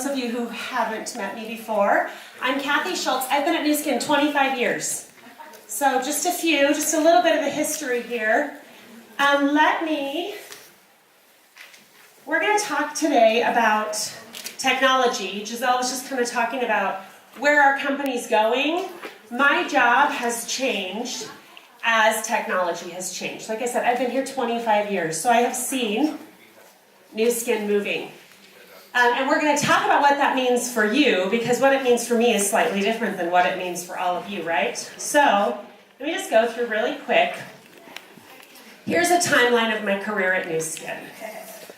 those of you who haven't met me before, I'm Kathy Schultz. I've been at Nu Skin 25 years. So just a little bit of a history here. We're going to talk today about technology. Giselle was just kind of talking about where our company's going. My job has changed as technology has changed. Like I said, I've been here 25 years, so I have seen Nu Skin moving. And we're going to talk about what that means for you, because what it means for me is slightly different than what it means for all of you, right? So, let me just go through really quick. Here's a timeline of my career at Nu Skin.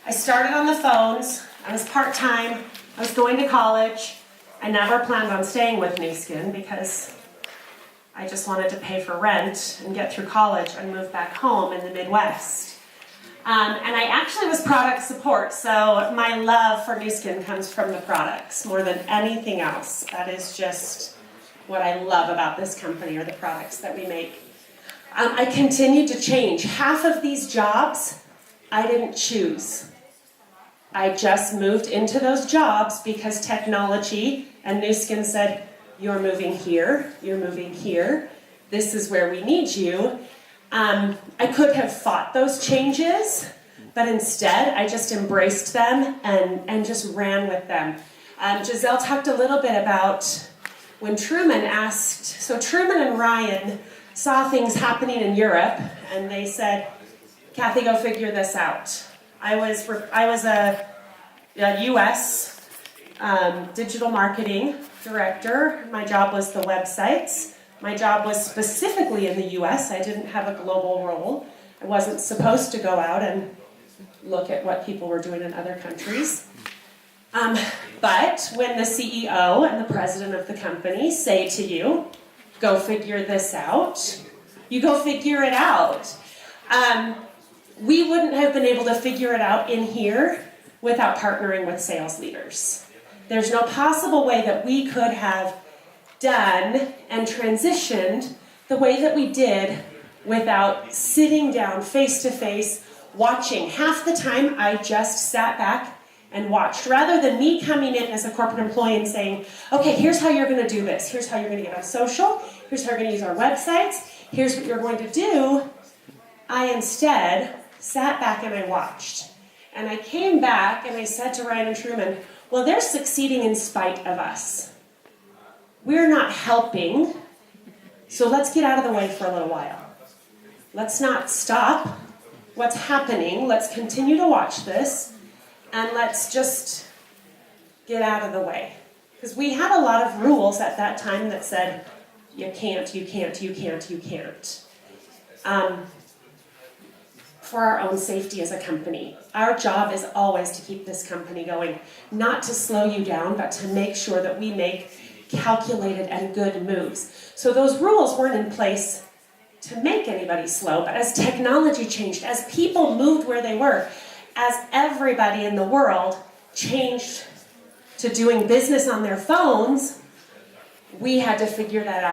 I started on the phones. I was part-time. I was going to college. I never planned on staying with Nu Skin because I just wanted to pay for rent and get through college and move back home in the Midwest. And I actually was product support, so my love for Nu Skin comes from the products more than anything else. That is just what I love about this company, or the products that we make. I continued to change. Half of these jobs I didn't choose. I just moved into those jobs because technology and Nu Skin said, you're moving here, you're moving here, this is where we need you. I could have fought those changes, but instead I just embraced them and just ran with them. Giselle talked a little bit about when Truman asked, so Truman and Ryan saw things happening in Europe, and they said, Kathy, go figure this out. I was a US digital marketing director. My job was the websites. My job was specifically in the US. I didn't have a global role. I wasn't supposed to go out and look at what people were doing in other countries. But when the CEO and the president of the company say to you, go figure this out, you go figure it out. We wouldn't have been able to figure it out in here without partnering with sales leaders. There's no possible way that we could have done and transitioned the way that we did without sitting down face to face, watching. Half the time I just sat back and watched, rather than me coming in as a corporate employee and saying, okay, here's how you're going to do this, here's how you're going to get on social, here's how you're going to use our websites, here's what you're going to do. I instead sat back and I watched. And I came back and I said to Ryan and Truman, well, they're succeeding in spite of us. We're not helping, so let's get out of the way for a little while. Let's not stop what's happening. Let's continue to watch this, and let's just get out of the way. Because we had a lot of rules at that time that said, you can't, you can't, you can't, you can't. For our own safety as a company. Our job is always to keep this company going, not to slow you down, but to make sure that we make calculated and good moves. So those rules weren't in place to make anybody slow, but as technology changed, as people moved where they were, as everybody in the world changed to doing business on their phones, we had to figure that out.